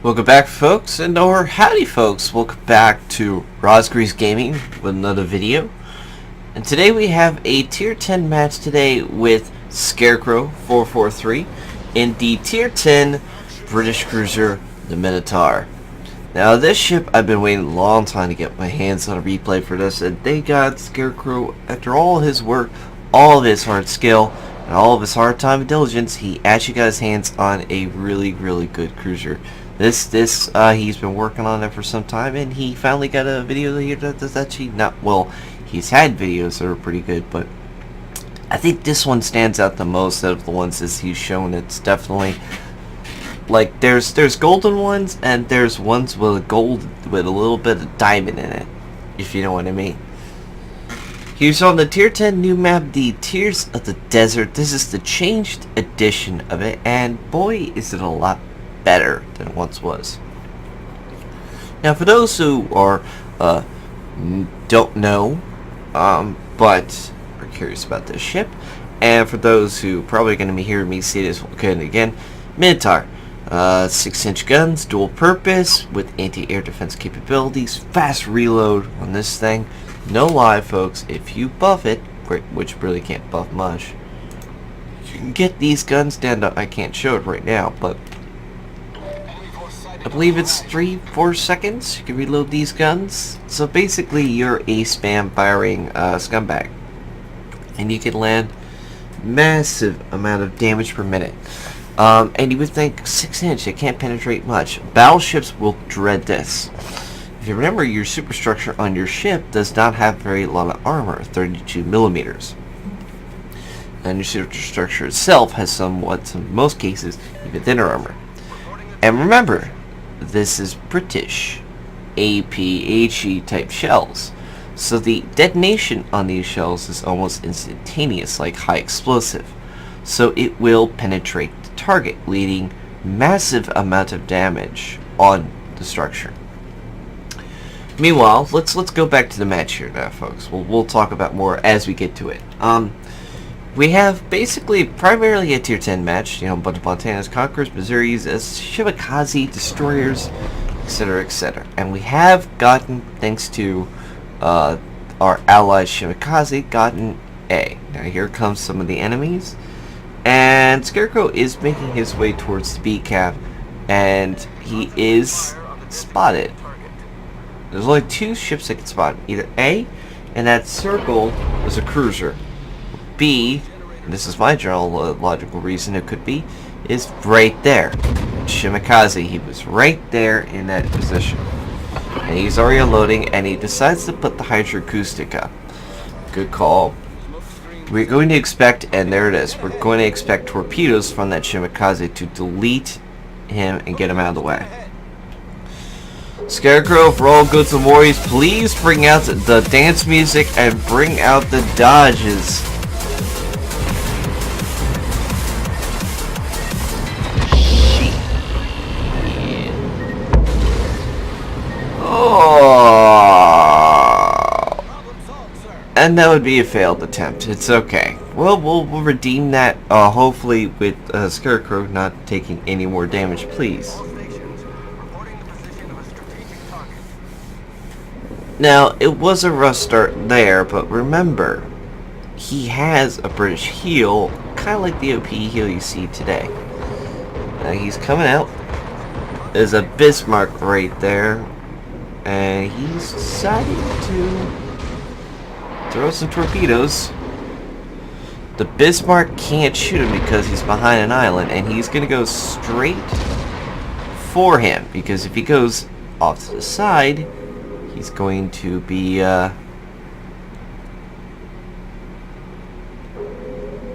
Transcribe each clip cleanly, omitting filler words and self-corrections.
Welcome back, folks, or howdy, folks. Welcome back to Rosgrease Gaming with another video. And today we have a Tier 10 match today with Scarecrow 443 in the Tier 10 British cruiser, the Minotaur. Now, this ship, I've been waiting a long time to get my hands on a replay for this, and they got Scarecrow, after all his work, all of his hard skill, and all of his hard time and diligence, he actually got his hands on a really good cruiser. He's been working on it for some time, and he finally got a video here that's actually not, well, he's had videos that are pretty good, but I think this one stands out the most out of the ones that he's shown. It's definitely, like, there's golden ones, and there's ones with gold with a little bit of diamond in it, if you know what I mean. Here's on the Tier 10 new map, the Tears of the Desert. This is the changed edition of it, and boy, is it a lot better than it once was. Now, for those who are don't know, but are curious about this ship, and for those who probably going to be hearing me say this again and again, Minotaur, 6-inch guns, dual purpose with anti-air defense capabilities, fast reload on this thing. No lie, folks, if you buff it, which really can't buff much, you can get these guns down to, I can't show it right now, but I believe it's 3-4 seconds you can reload these guns. So basically you're a spam firing scumbag, and you can land massive amount of damage per minute. And you would think 6-inch, it can't penetrate much. Battleships will dread this. If you remember, your superstructure on your ship does not have very lot of armor, 32 millimeters. And your superstructure itself has somewhat, in most cases, even thinner armor. And remember, this is British APHE type shells, so the detonation on these shells is almost instantaneous, like high explosive, so it will penetrate the target, leading massive amount of damage on the structure. Meanwhile, let's go back to the match here now, folks. We'll talk about more as we get to it. We have basically primarily a Tier 10 match, you know, a bunch of Montanas, Conquerors, Missouris, Shimakaze, Destroyers, etc., etc. And we have gotten, thanks to our ally Shimakaze, gotten A. Now here comes some of the enemies, and Scarecrow is making his way towards the B cap, and he is spotted. There's only two ships that can spot him, either A, and that circle is a cruiser. B, and this is my general logical reason it could be, is right there. Shimakaze, he was right there in that position. And he's already unloading, and he decides to put the hydroacoustic up. Good call. We're going to expect, and there it is, we're going to expect torpedoes from that Shimakaze to delete him and get him out of the way. Scarecrow, for all goods and worries, please bring out the dance music and bring out the dodges. And that would be a failed attempt. It's okay. Well, we'll redeem that, hopefully with Scarecrow not taking any more damage, please. Now, it was a rough start there, but remember, he has a British heel, kind of like the OP heel you see today. Now, he's coming out. There's a Bismarck right there, and he's deciding to throw some torpedoes. The Bismarck can't shoot him because he's behind an island, and he's going to go straight for him, because if he goes off to the side, he's going to be,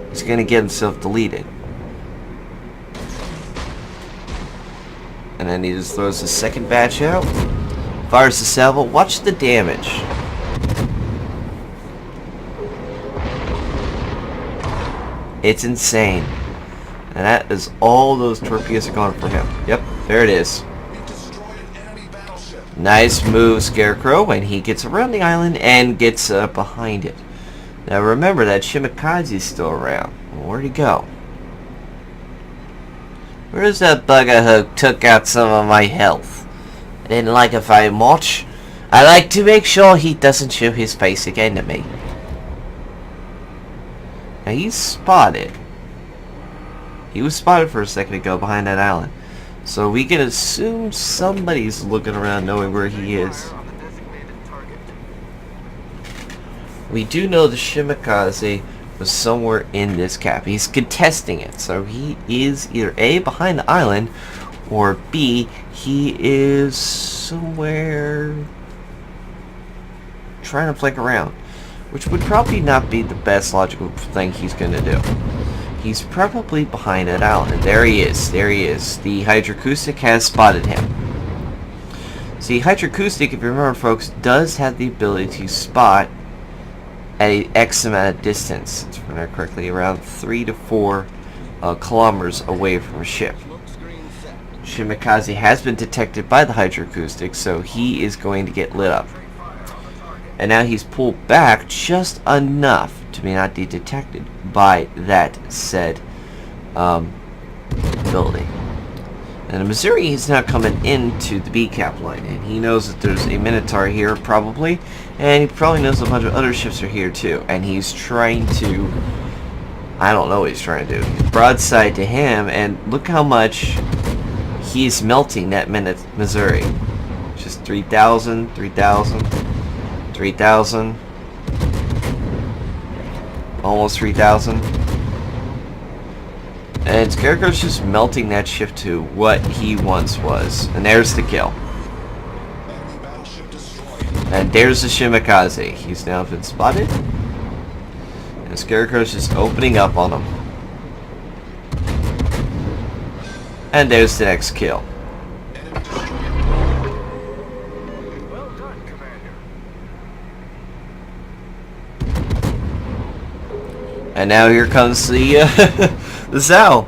he's going to get himself deleted. And then he just throws his second batch out, fires the salvo. Watch the damage. It's insane. And that is all those torpedoes are going for him. Yep, there it is. Nice move, Scarecrow, and he gets around the island and gets behind it. Now remember that Shimakaze is still around. Where'd he go? Where's that bugger who took out some of my health? I didn't like it very much. I like to make sure he doesn't show his face again to me. Now he's spotted. He was spotted for a second ago behind that island. So we can assume somebody's looking around knowing where he is. We do know the Shimakaze was somewhere in this cap. He's contesting it. So he is either A, behind the island, or B, he is somewhere trying to flick around. Which would probably not be the best logical thing he's going to do. He's probably behind that island. There he is. There he is. The Hydroacoustic has spotted him. See, Hydroacoustic, if you remember, folks, does have the ability to spot at a X amount of distance. If I remember correctly, around 3 to 4 kilometers away from a ship. Shimakaze has been detected by the Hydroacoustic, so he is going to get lit up. And now he's pulled back just enough to be not be detected by that said ability. And the Missouri is now coming into the B-cap line, and he knows that there's a Minotaur here probably, and he probably knows a bunch of other ships are here too, and he's trying to, I don't know what he's trying to do. He's broadside to him, and look how much he's melting that Missouri. Just 3,000, 3,000. 3,000, almost 3,000, and Scarecrow's just melting that ship to what he once was. And there's the kill. And there's the Shimakaze. He's now been spotted, and Scarecrow's just opening up on him. And there's the next kill. And now here comes the the Zao,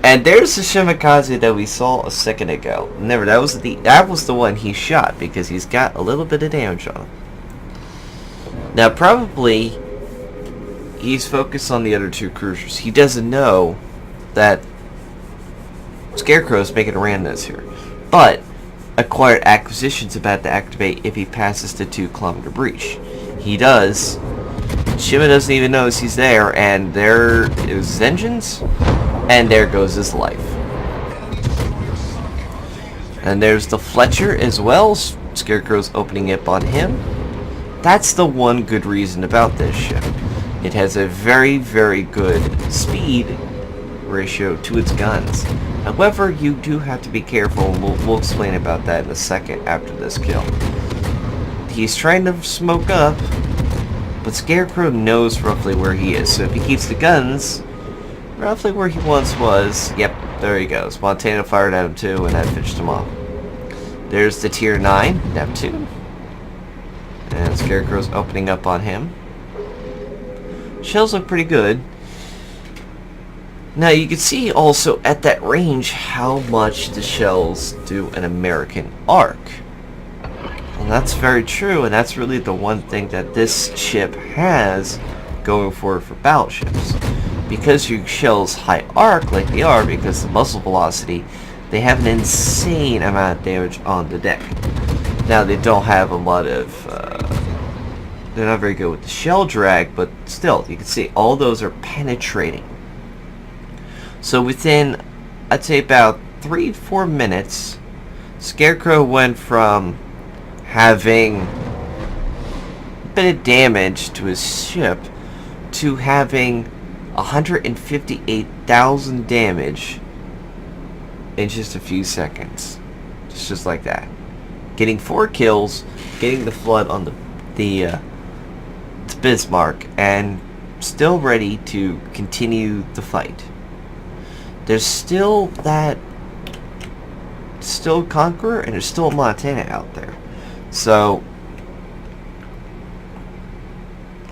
and there's the Shimakaze that we saw a second ago. Remember, that was the one he shot because he's got a little bit of damage on him. Now probably he's focused on the other two cruisers. He doesn't know that Scarecrow's making a randomness here, but acquired acquisition's about to activate if he passes the 2-kilometer breach. He does. Shima doesn't even notice he's there, and there is his engines, and there goes his life. And there's the Fletcher as well. Scarecrow's opening up on him. That's the one good reason about this ship. It has a very, very good speed ratio to its guns. However, you do have to be careful, and we'll explain about that in a second after this kill. He's trying to smoke up, but Scarecrow knows roughly where he is, so if he keeps the guns roughly where he once was, yep, there he goes. Montana fired at him too, and that finished him off. There's the Tier 9, Neptune. And Scarecrow's opening up on him. Shells look pretty good. Now you can see also at that range how much the shells do an American arc. And that's very true, and that's really the one thing that this ship has going for battleships. Because your shells high arc like they are, because the muzzle velocity, they have an insane amount of damage on the deck. Now they don't have a lot of, they're not very good with the shell drag, but still, you can see all those are penetrating. So within, I'd say about 3 to 4 minutes, Scarecrow went from having a bit of damage to his ship to having 158,000 damage in just a few seconds. Just like that. Getting 4 kills, getting the flood on the Bismarck, and still ready to continue the fight. There's still that, still Conqueror, and there's still Montana out there. So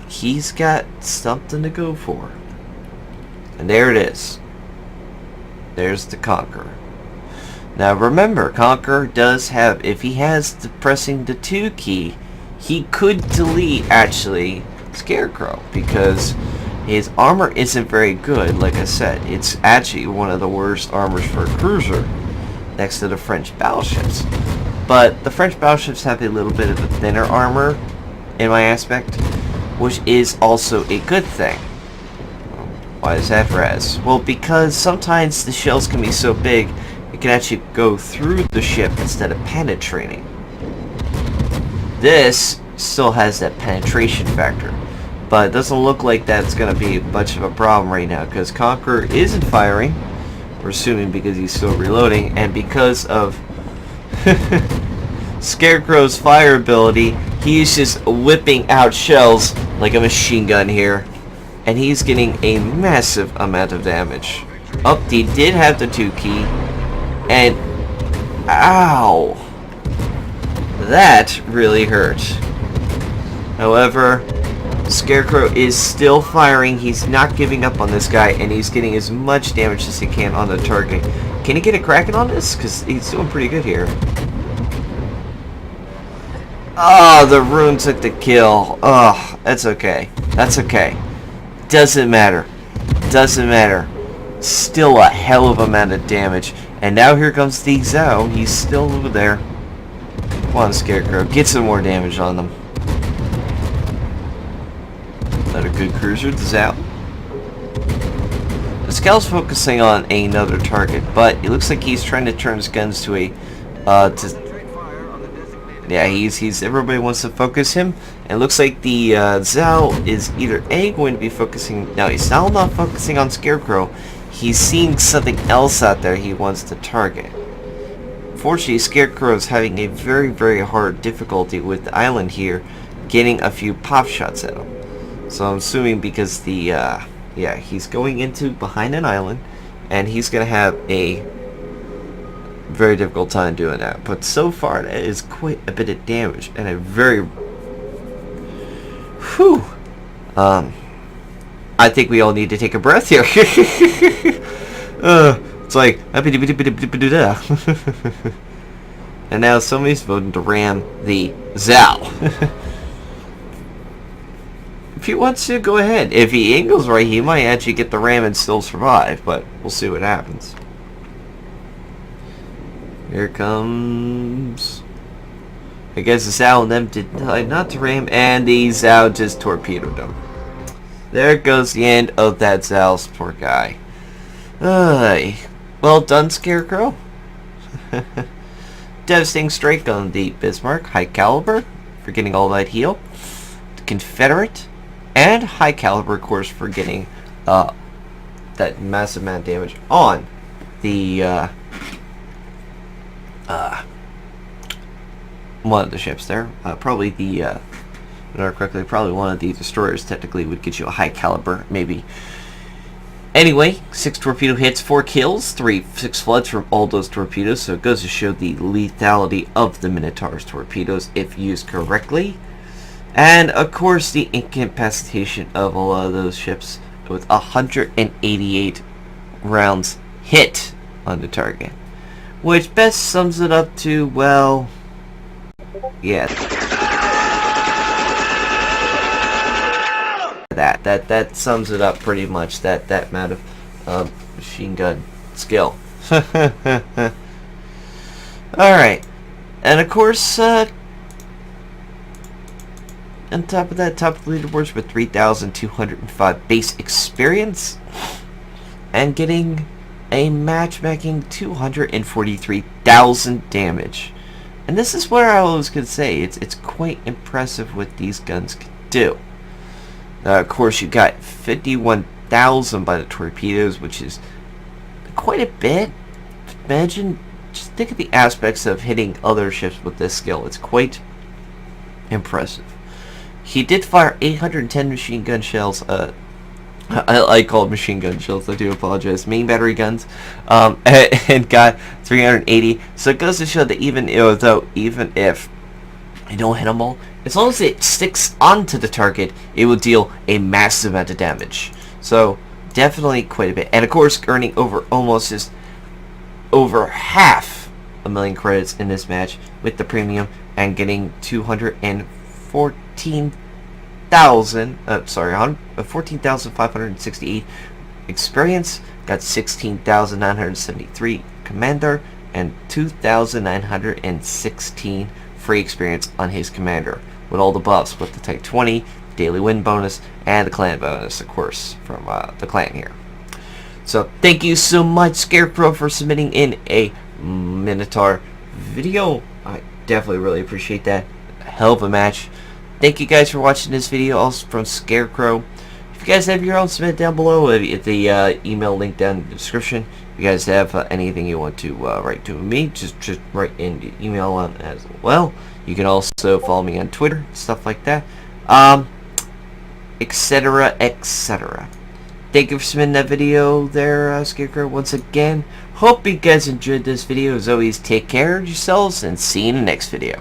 he's got something to go for. And there it is. There's the Conqueror. Now remember, Conqueror does have, if he has the pressing the 2 key, he could delete actually Scarecrow, because His armor isn't very good, like I said. It's actually one of the worst armors for a cruiser, next to the French battleships. But the French battleships have a little bit of a thinner armor, in my aspect, which is also a good thing. Why is that, Raz? Well, because sometimes the shells can be so big, it can actually go through the ship instead of penetrating. This still has that penetration factor, but it doesn't look like that's going to be much of a problem right now, because Conqueror isn't firing, we're assuming because he's still reloading, and because of Scarecrow's fire ability, he's just whipping out shells like a machine gun here. And he's getting a massive amount of damage. Oh, he did have the 2 key. And ow! That really hurt. However, Scarecrow is still firing. He's not giving up on this guy, and he's getting as much damage as he can on the target. Can he get a Kraken on this? Because he's doing pretty good here. Oh, the rune took the kill. Oh, that's okay. That's okay. Doesn't matter. Doesn't matter. Still a hell of a amount of damage. And now here comes the Zhao. He's still over there. Come on, Scarecrow. Get some more damage on them. Another good cruiser, the Zhao. The Scow's focusing on another target, but it looks like he's trying to turn his guns to a... yeah, he's everybody wants to focus him. And it looks like the Zhao is either A, going to be focusing... No, he's still not focusing on Scarecrow. He's seeing something else out there he wants to target. Fortunately, Scarecrow is having a very, very hard difficulty with the island here, getting a few pop shots at him. So I'm assuming because the... yeah, he's going into behind an island, and he's going to have a very difficult time doing that. But so far, that is quite a bit of damage, and a very... Whew. I think we all need to take a breath here. It's like... And now somebody's voting to ram the Zhao. If he wants to, go ahead. If he angles right, he might actually get the ram and still survive, but we'll see what happens. Here comes... I guess the Zhao and them did not to ram, and the Zhao just torpedoed him. There goes the end of that Zhao's poor guy. Well done, Scarecrow. Devastating strike on the Bismarck, high caliber, for getting all that heal. The Confederate, and high caliber, of course, for getting that massive amount of damage on the one of the ships there. Probably the, if I remember correctly, probably one of the destroyers technically would get you a high caliber, maybe. Anyway, 6 torpedo hits, 4 kills, 6 floods from all those torpedoes, so it goes to show the lethality of the Minotaur's torpedoes if used correctly. And, of course, the incapacitation of a lot of those ships with 188 rounds hit on the target. Which best sums it up to, well... yeah. That sums it up pretty much, that amount of machine gun skill. Alright. And, of course, on top of that, top of the leaderboards with 3,205 base experience, and getting a matchmaking 243,000 damage. And this is where I always could say it's quite impressive what these guns can do. Of course, you got 51,000 by the torpedoes, which is quite a bit. Imagine, just think of the aspects of hitting other ships with this skill. It's quite impressive. He did fire 810 machine gun shells. I call it machine gun shells, I do apologize. Main battery guns, and got 380. So it goes to show that even if you don't hit them all, as long as it sticks onto the target, it will deal a massive amount of damage. So definitely quite a bit. And of course, earning almost just over half a million credits in this match with the premium, and getting 214 14,568 experience, got 16,973 commander, and 2,916 free experience on his commander, with all the buffs, with the Type 20, daily win bonus, and the clan bonus, of course, from the clan here. So thank you so much, Scarecrow, for submitting in a Minotaur video. I definitely really appreciate that. A hell of a match. Thank you guys for watching this video, also from Scarecrow. If you guys have your own, submit down below at the email link down in the description. If you guys have anything you want to write to me, just write in the email on as well. You can also follow me on Twitter, stuff like that, etc., etc. Thank you for submitting that video there, Scarecrow, once again. Hope you guys enjoyed this video. As always, take care of yourselves, and see you in the next video.